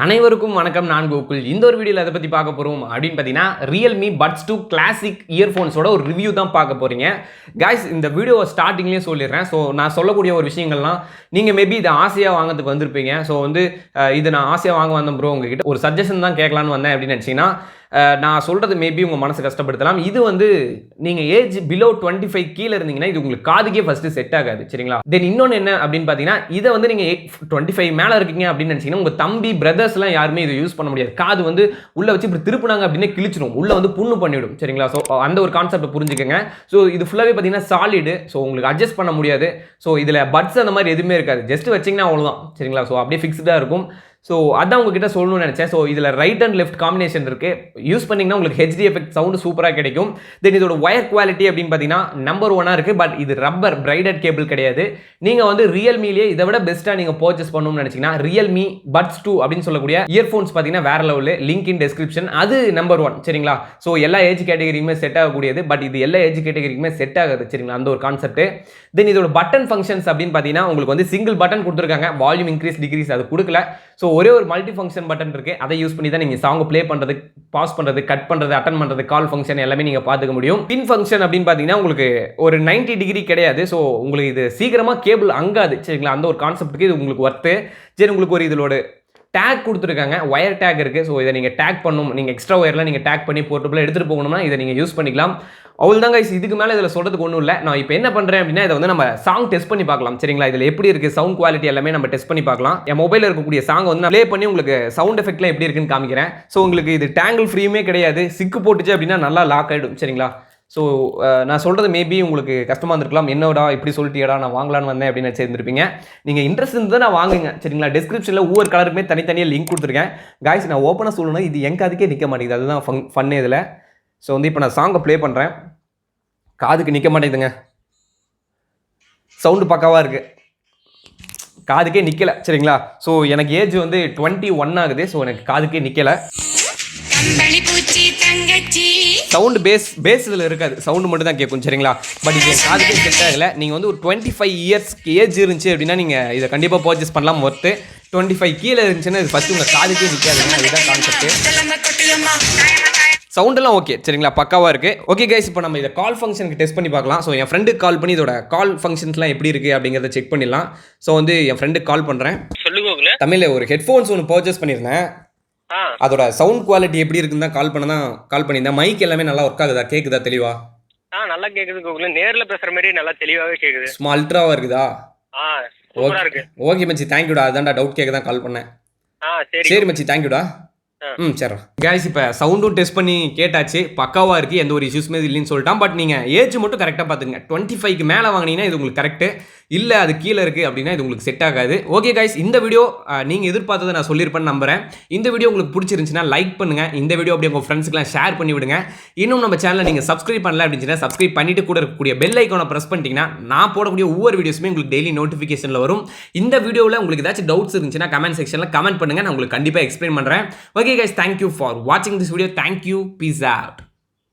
அனைவருக்கும் வணக்கம். நான் கோகுல். இந்த ஒரு வீடியோல எதை பத்தி பார்க்க போறோம் அப்படின்னு பார்த்தீங்கன்னா, Realme Buds 2 கிளாசிக் இயர்ஃபோன்ஸோட ஒரு ரிவ்யூ தான் பார்க்க போறீங்க. கைஸ், இந்த வீடியோ ஸ்டார்டிங்லேயே சொல்லிடுறேன். ஸோ நான் சொல்லக்கூடிய ஒரு விஷயங்கள்லாம் நீங்க மேபி இதை ஆசையா வாங்கிறதுக்கு வந்திருப்பீங்க. ஸோ இது நான் ஆசையா வாங்க வந்தேன் ப்ரோ, உங்ககிட்ட ஒரு சஜஷன் தான் கேட்கலான்னு வந்தேன் அப்படின்னு நினச்சிங்கன்னா, நான் சொல்றது மேபி உங்க மனசு கஷ்டப்படுத்தலாம். இது நீங்க ஏஜ் பிலோ 25 கீழே இருந்தீங்கன்னா இது உங்களுக்கு காதுக்கே ஃபர்ஸ்ட் செட் ஆகாது. சரிங்களா? தென் இன்னொன்று என்ன அப்படின்னு பார்த்தீங்கன்னா, இதை நீங்க 25 மேலே இருக்கீங்க அப்படின்னு நினைச்சீங்கன்னா, உங்க தம்பி பிரதர்ஸ்லாம் யாருமே இதை யூஸ் பண்ண முடியாது. காது உள்ள வச்சு இப்படி திருப்புனாங்க அப்படின்னே கிழிச்சிடும், உள்ள புண்ணு பண்ணிவிடும். சரிங்களா? ஸோ அந்த ஒரு கான்செப்ட் புரிஞ்சுக்கங்க. ஸோ இது ஃபுல்லாகவே பார்த்தீங்கன்னா சாலிடு. ஸோ உங்களுக்கு அட்ஜஸ்ட் பண்ண முடியாது. ஸோ இதில் பட்ஸ் அந்த மாதிரி எதுவுமே இருக்காது. ஜஸ்ட் வச்சிங்கன்னா அவ்வளோதான். சரிங்களா? ஸோ அப்படியே ஃபிக்ஸ்டாக இருக்கும். ஸோ அதான் உங்ககிட்ட சொல்லணும்னு நினச்சேன். ஸோ இதில் ரைட் அண்ட் லெஃப்ட் காம்பினேஷன் இருக்குது. யூஸ் பண்ணிங்கன்னா உங்களுக்கு ஹெச்டி எஃபெக்ட் சவுண்டு சூப்பராக கிடைக்கும். தென் இதோட ஒயர் குவாலிட்டி அப்படின்னு பார்த்தீங்கன்னா நம்பர் 1 இருக்குது. பட் இது ரப்பர் பிரைடட் கேபிள் கிடையாது. நீங்கள் ரியல்மிலேயே இதை விட பெஸ்ட்டாக நீங்கள் பர்ச்சேஸ் பண்ணணும்னு நினச்சிங்கன்னா Realme Buds 2 அப்படின்னு சொல்லக்கூடிய இயர்ஃபோன்ஸ் பார்த்தீங்கன்னா வேற லெவலில். Link in description. அது நம்பர் 1. சரிங்களா? ஸோ எல்லா ஏஜ் கேட்டகரிக்குமே செட் ஆகக்கூடியது. பட் இது எல்லா ஏஜ் கேட்டகரிக்குமே செட் ஆகுது. சரிங்களா? அந்த ஒரு கான்செப்ட். தென் இதோட பட்டன் ஃபங்க்ஷன்ஸ் அப்படின்னு பார்த்தீங்கன்னா உங்களுக்கு சிங்கிள் பட்டன் கொடுத்துருக்காங்க. வால்யூம் இன்க்ரீஸ் டிக்ரீஸ் அது கொடுக்கல. ஸோ ஒரே ஒரு மல்டி ஃபங்க்ஷன் பட்டன் இருக்கு. அதை யூஸ் பண்ணி தான் நீங்கள் சாங் ப்ளே பண்ணுறது, பாஸ் பண்ணுறது, கட் பண்ணுறது, அட்டன் பண்ணுறது, கால் ஃபங்க்ஷன் எல்லாமே நீங்கள் பார்த்துக்க முடியும். பின் ஃபங்க்ஷன் அப்படின்னு பார்த்தீங்கன்னா உங்களுக்கு ஒரு 90 டிகிரி கிடையாது. ஸோ உங்களுக்கு இது சீக்கிரமாக கேபிள் அங்காது. சரிங்களா? அந்த ஒரு கான்செப்ட்டுக்கு இது உங்களுக்கு ஒர்த்து. சரி, உங்களுக்கு ஒரு இதோட டேக் கொடுத்துருக்காங்க. ஒயர் டேக் இருக்குது. ஸோ இதை நீங்கள் டேக் பண்ணணும். நீங்கள் எக்ஸ்ட்ரா ஒயர்லாம் நீங்கள் டேக் பண்ணி போர்ட்டபிளாக எடுத்துகிட்டு போகணும்னா இதை நீங்கள் யூஸ் பண்ணிக்கலாம். அவ்வளோதாங்க. இதுக்கு மேலே இதில் சொல்கிறதுக்கு ஒன்றும் இல்லை. நான் இப்போ என்ன பண்ணுறேன் அப்படின்னா, இதை நம்ம சாங் டெஸ்ட் பண்ணி பார்க்கலாம். சரிங்களா? இதில் எப்படி இருக்குது சவுண்ட் குவாலிட்டி எல்லாமே நம்ம டெஸ்ட் பண்ணி பார்க்கலாம். என் மொபைலில் இருக்கக்கூடிய சாங் நான் ப்ளே பண்ணி உங்களுக்கு சவுண்ட் எஃபெக்ட்லாம் எப்படி இருக்குன்னு காமிக்கிறேன். ஸோ உங்களுக்கு இது டேங்கிள் ஃப்ரீயுமே கிடையாது. சிக்கு போட்டுச்சு அப்படின்னா நல்லா லாக் ஆகிடும். சரிங்களா? ஸோ நான் சொல்கிறது மேபி உங்களுக்கு கஷ்டமாக இருந்திருக்கலாம். என்னோட இப்படி சொல்லிட்டியடா நான் வாங்கலான்னு வந்தேன் அப்படின்னு நினச்சிருந்துருப்பீங்க. நீங்கள் இன்ட்ரெஸ்ட் இருந்தால் நான் வாங்குங்க. சரிங்களா? டிஸ்கிரிப்ஷனில் ஒவ்வொரு கலருக்குமே தனித்தனியாக லிங்க் கொடுத்துருக்கேன். காய்ஸ், நான் ஓப்பனாக சொல்லணும், இது என் காதுக்கே நிற்க மாட்டேங்குது. அதுதான் ஃபன்னு இதில். ஸோ இப்போ நான் சாங்கை ப்ளே பண்ணுறேன். காதுக்கு நிற்க மாட்டேங்குதுங்க. சவுண்டு பக்காவாக இருக்குது. காதுக்கே நிற்கலை. சரிங்களா? ஸோ எனக்கு ஏஜ் 21 ஆகுது. ஸோ எனக்கு காதுக்கே நிற்கலை. சவுண்டு பேஸ் இதில் இருக்காது. சவுண்டு மட்டும் தான் கேட்கும். சரிங்களா? பட் இது காதுக்கே செட் ஆகலை. நீங்கள் ஒரு 25 இயர்ஸ்க்கு ஏஜ் இருந்துச்சு அப்படின்னா நீங்கள் இதை கண்டிப்பாக பர்ச்சேஸ் பண்ணலாம். ஒர்த்து 25 கீழே இருந்துச்சுன்னா இது ஃபஸ்ட்டு உங்கள் காதுக்கே நிற்காதுங்க. அதுதான் கான்செப்ட்டு. சவுண்டெல்லாம் ஓகே. சரிங்களா? பக்காவாக இருக்குது. ஓகே கைஸ், இப்போ நம்ம இதை கால் ஃபங்க்ஷனுக்கு டெஸ்ட் பண்ணி பார்க்கலாம். ஸோ என் ஃப்ரெண்டுக்கு கால் பண்ணி இதோட கால் ஃபங்க்ஷன்ஸ்லாம் எப்படி இருக்குது அப்படிங்கிறத செக் பண்ணிடலாம். ஸோ என் ஃப்ரெண்டுக்கு கால் பண்ணுறேன். சொல்லுங்க. தமிழில் ஒரு ஹெட்ஃபோன்ஸ் ஒன்று பர்ச்சேஸ் பண்ணியிருந்தேன். அதோட சவுண்ட் குவாலிட்டி எப்படி இருக்குன்னு தான் கால் பண்ணியிருந்தேன். மைக் எல்லாமே நல்லா ஒர்க் ஆகுதா? கேட்குதா தெளிவா? நல்லா கேக்குது கோகுல். நேர்ல பேசுற மாதிரி நல்லா தெளிவாவே கேக்குது. சும்மா அல்ட்ராவா இருக்குதா? சூப்பரா இருக்கு. ஓகே மச்சி, தேங்க்யூடா. அதான்டா டவுட் கேட்க தான் கால் பண்ணேன். சரி மச்சி, தேங்க்யூடா. சரி கைஸ், இப்போ சவுண்டும் டெஸ்ட் பண்ணி கேட்டாச்சு. பக்காவாக இருக்குது. எந்த ஒரு இஷ்யூஸுமே இல்லைன்னு சொல்லிட்டான். பட் நீங்கள் ஏஜ் மட்டும் கரெக்டாக பார்த்துங்க. 25க்கு மேலே வாங்கினீங்கன்னா இது உங்களுக்கு கரெக்டு. இல்லை அது கீழே இருக்குது அப்படின்னா இது உங்களுக்கு செட் ஆகாது. ஓகே கைஸ், இந்த வீடியோ நீங்கள் எதிர்பார்த்ததை நான் சொல்லியிருப்பேன்னு நம்புறேன். இந்த வீடியோ உங்களுக்கு பிடிச்சிருந்துச்சுன்னா லைக் பண்ணுங்கள். இந்த வீடியோ அப்படியே உங்கள் ஃப்ரெண்ட்ஸுக்குலாம் ஷேர் பண்ணி விடுங்க. இன்னும் நம்ம சேனலை நீங்கள் சப்ஸ்கிரைப் பண்ணல அப்படின்னு சப்ஸ்கிரைப் பண்ணிட்டு கூட இருக்கக்கூடிய பெல் ஐக்கானை ப்ரெஸ் பண்ணிட்டீங்கன்னா நான் போடக்கூடிய ஒவ்வொரு வீடியோஸுமே உங்களுக்கு டெய்லி நோட்டிஃபிகேஷனில் வரும். இந்த வீடியோவில் உங்களுக்கு ஏதாச்சும் டவுட்ஸ் இருந்துச்சுன்னா கமெண்ட் செக்ஷனில் கமெண்ட் பண்ணுங்கள். நான் உங்களுக்கு கண்டிப்பாக எக்ஸ்பிளைன் பண்ணுறேன். Okay guys, thank you for watching this video. Thank you. Peace out.